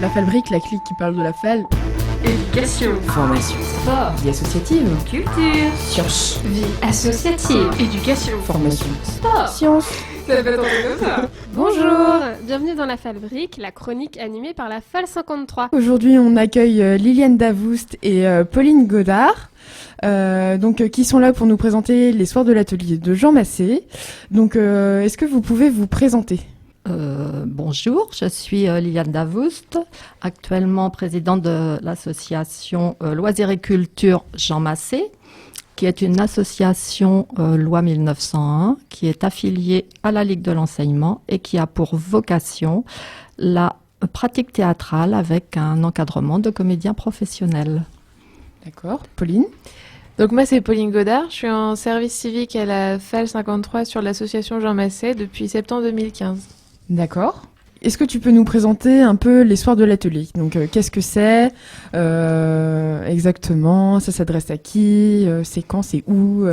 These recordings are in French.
La Falbrique, la clique qui parle de la Fal. Éducation, Formation. sport, Vie associative. culture, Sciences. vie associative, éducation, Formation. sport. Science. Ça fait tomber comme ça. Bonjour, bienvenue dans la Falbrique, la chronique animée par la Fal 53. Aujourd'hui, on accueille Liliane Davoust et Pauline Godard. Qui sont là pour nous présenter les soirs de l'atelier de Jean Massé. Est-ce que vous pouvez vous présenter ? Bonjour, je suis Liliane Davoust, actuellement présidente de l'association Loisirs et Culture Jean Massé, qui est une association loi 1901, qui est affiliée à la Ligue de l'enseignement et qui a pour vocation la pratique théâtrale avec un encadrement de comédiens professionnels. D'accord. Pauline ? Donc moi c'est Pauline Godard, je suis en service civique à la FAL 53 sur l'association Jean Massé depuis septembre 2015. D'accord. Est-ce que tu peux nous présenter un peu les soirs de l'atelier ? Donc, qu'est-ce que c'est exactement ? Ça s'adresse à qui ? C'est quand ? C'est où ?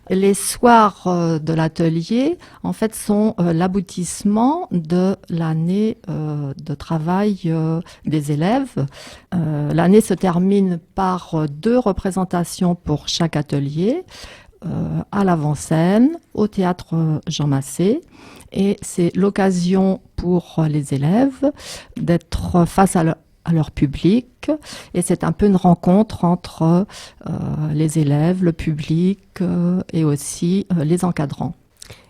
Les soirs de l'atelier, en fait, sont l'aboutissement de l'année de travail des élèves. L'année se termine par 2 représentations pour chaque atelier, à l'avant-scène, au théâtre Jean Massé. Et c'est l'occasion pour les élèves d'être face à leur public, et c'est un peu une rencontre entre les élèves, le public et aussi les encadrants.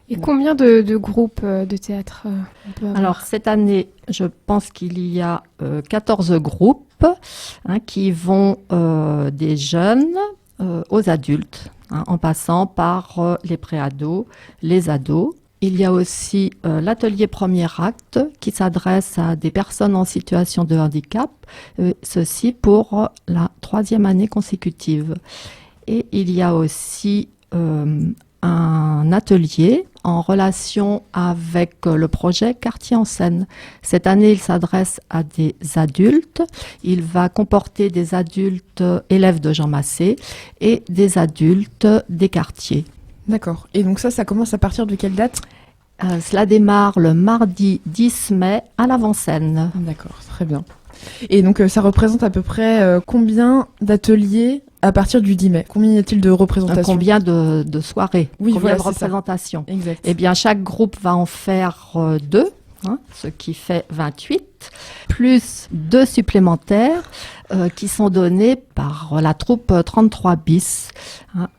Et combien de groupes de théâtre on peut avoir ? Alors cette année, je pense qu'il y a 14 groupes qui vont des jeunes aux adultes, en passant par les préados, les ados. Il y a aussi l'atelier premier acte qui s'adresse à des personnes en situation de handicap, ceci pour la 3e année consécutive. Et il y a aussi un atelier en relation avec le projet Quartier en scène. Cette année, il s'adresse à des adultes. Il va comporter des adultes élèves de Jean Massé et des adultes des quartiers. D'accord. Et donc ça commence à partir de quelle date ? Cela démarre le mardi 10 mai à l'avant-scène. D'accord, très bien. Et donc ça représente à peu près combien d'ateliers à partir du 10 mai ? Combien y a-t-il de représentations ? Combien de soirées ? Oui, combien voilà, de représentations ? Exact. Eh bien, chaque groupe va en faire 2, ce qui fait 28, plus 2 supplémentaires qui sont donnés par la troupe 33 bis.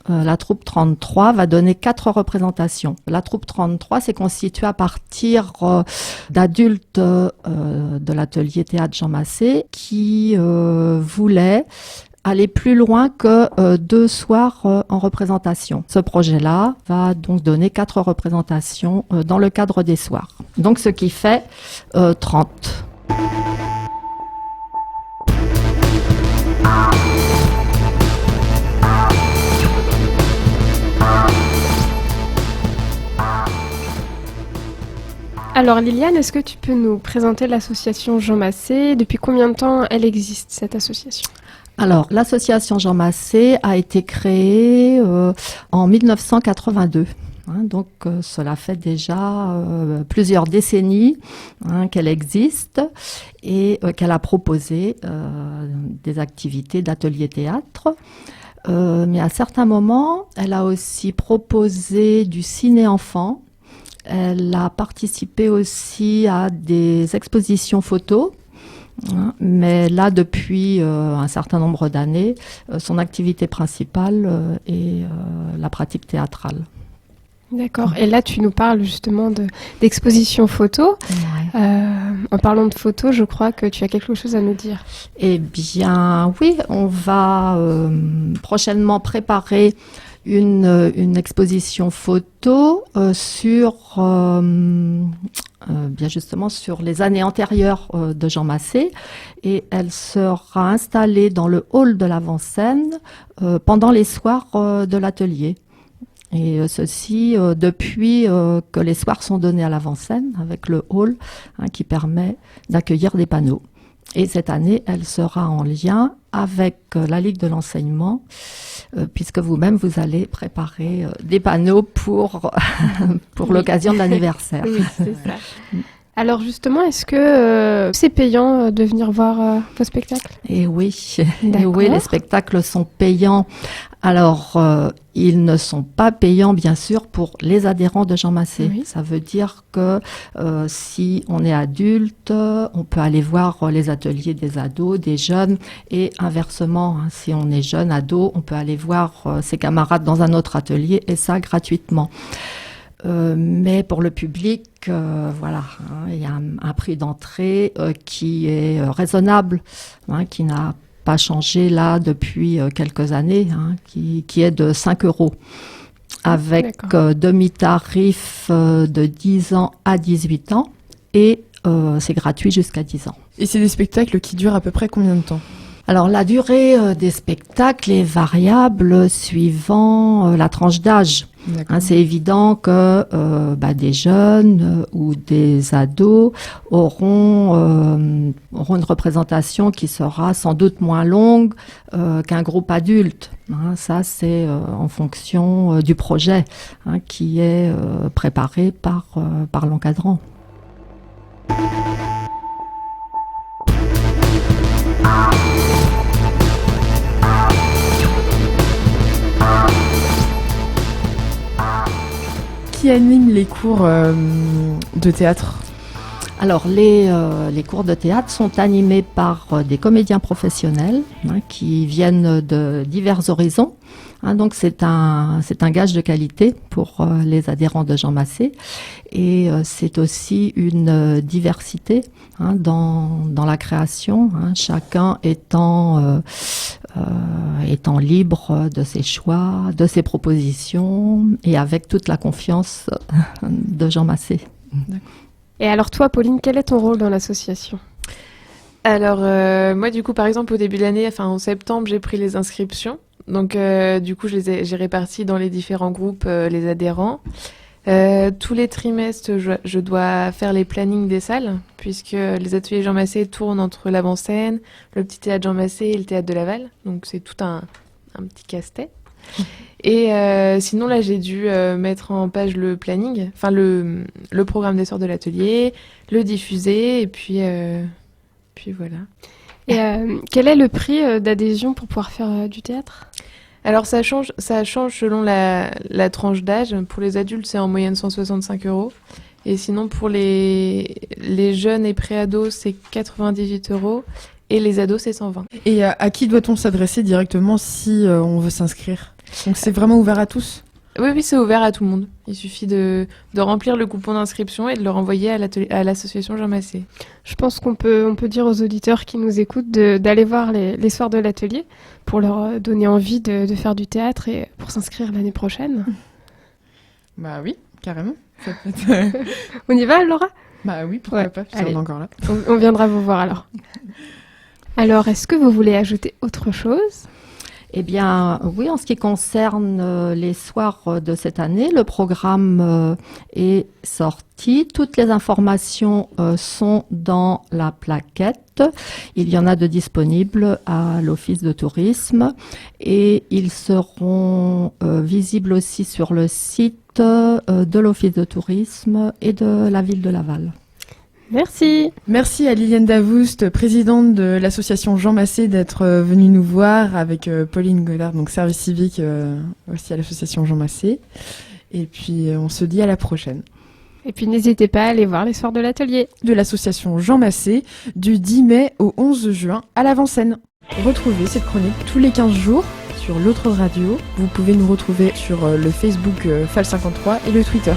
La troupe 33 va donner 4 représentations. La troupe 33 s'est constituée à partir d'adultes de l'atelier théâtre Jean Massé qui voulaient aller plus loin que 2 soirs en représentation. Ce projet-là va donc donner 4 représentations dans le cadre des soirs. Donc ce qui fait 30. Alors Liliane, est-ce que tu peux nous présenter l'association Jean Massé ? Depuis combien de temps elle existe, cette association ? Alors, l'association Jean Massé a été créée en 1982. Donc, cela fait déjà plusieurs décennies qu'elle existe et qu'elle a proposé des activités d'atelier théâtre. Mais à certains moments, elle a aussi proposé du ciné-enfant. Elle a participé aussi à des expositions photos. Mais là, depuis un certain nombre d'années, son activité principale est la pratique théâtrale. D'accord. Et là, tu nous parles justement d'exposition photo. Ouais. En parlant de photos, je crois que tu as quelque chose à nous dire. Eh bien, oui, on va prochainement préparer une exposition photo sur bien justement sur les années antérieures de Jean Massé, et elle sera installée dans le hall de l'avant-scène pendant les soirs de l'atelier. Et ceci depuis que les soirs sont donnés à l'avant-scène avec le hall qui permet d'accueillir des panneaux. Et cette année, elle sera en lien avec la Ligue de l'enseignement, puisque vous-même, vous allez préparer des panneaux pour l'occasion de l'anniversaire. Oui, c'est ça. Alors justement, est-ce que c'est payant de venir voir vos spectacles ? Et oui, D'accord. les spectacles sont payants. Alors, ils ne sont pas payants, bien sûr, pour les adhérents de Jean Massé. Oui. Ça veut dire que si on est adulte, on peut aller voir les ateliers des ados, des jeunes, et inversement, hein, si on est jeune, ado, on peut aller voir ses camarades dans un autre atelier, et ça gratuitement. Mais pour le public, voilà, hein, il y a un prix d'entrée qui est raisonnable, hein, qui n'a pas changé là depuis quelques années, hein, qui est de 5 €, avec demi-tarif de 10 ans à 18 ans, et c'est gratuit jusqu'à 10 ans. Et c'est des spectacles qui durent à peu près combien de temps ? Alors, la durée des spectacles est variable suivant la tranche d'âge. Hein, c'est évident que des jeunes ou des ados auront une représentation qui sera sans doute moins longue qu'un groupe adulte. Hein, ça, c'est en fonction du projet, hein, qui est préparé par l'encadrant. Qui anime les cours de théâtre ? Alors, les cours de théâtre sont animés par des comédiens professionnels, hein, qui viennent de divers horizons. Hein, donc, c'est un gage de qualité pour les adhérents de Jean Massé. Et c'est aussi une diversité, hein, dans la création, hein, chacun étant libre de ses choix, de ses propositions, et avec toute la confiance de Jean Massé. D'accord. Et alors toi, Pauline, quel est ton rôle dans l'association ? Alors, moi, du coup, par exemple, au début de l'année, en septembre, j'ai pris les inscriptions. Donc, du coup, j'ai réparti dans les différents groupes les adhérents. Tous les trimestres, je dois faire les plannings des salles, puisque les ateliers Jean Massé tournent entre l'avant-scène, le petit théâtre Jean Massé et le théâtre de Laval. Donc, c'est tout un petit casse-tête. Et sinon, là, j'ai dû mettre en page le planning, le programme des soirs de l'atelier, le diffuser, et puis voilà. Et quel est le prix d'adhésion pour pouvoir faire du théâtre ? Alors, ça change selon la tranche d'âge. Pour les adultes, c'est en moyenne 165 €. Et sinon, pour les jeunes et pré-ados, c'est 98 €. Et les ados, c'est 120. Et à qui doit-on s'adresser directement si on veut s'inscrire ? Donc c'est vraiment ouvert à tous ? Oui, c'est ouvert à tout le monde. Il suffit de remplir le coupon d'inscription et de le renvoyer à l'association Jean Massé. Je pense qu'on peut dire aux auditeurs qui nous écoutent d'aller voir les soirs de l'atelier pour leur donner envie de faire du théâtre et pour s'inscrire l'année prochaine. Bah oui, carrément. Ça peut être... On y va, Laura ? Bah oui, pourquoi Ouais, pas, si allez. on est encore là. On viendra vous voir alors. Alors, est-ce que vous voulez ajouter autre chose ? Eh bien, oui, en ce qui concerne les soirs de cette année, le programme est sorti. Toutes les informations sont dans la plaquette. Il y en a de disponibles à l'Office de tourisme et ils seront visibles aussi sur le site de l'Office de tourisme et de la ville de Laval. Merci. Merci à Liliane Davoust, présidente de l'association Jean Massé, d'être venue nous voir avec Pauline Godard, donc service civique aussi à l'association Jean Massé. Et puis on se dit à la prochaine. Et puis n'hésitez pas à aller voir les soirs de l'atelier. De l'association Jean Massé du 10 mai au 11 juin à l'avant-scène. Retrouvez cette chronique tous les 15 jours sur l'autre radio. Vous pouvez nous retrouver sur le Facebook FAL53 et le Twitter.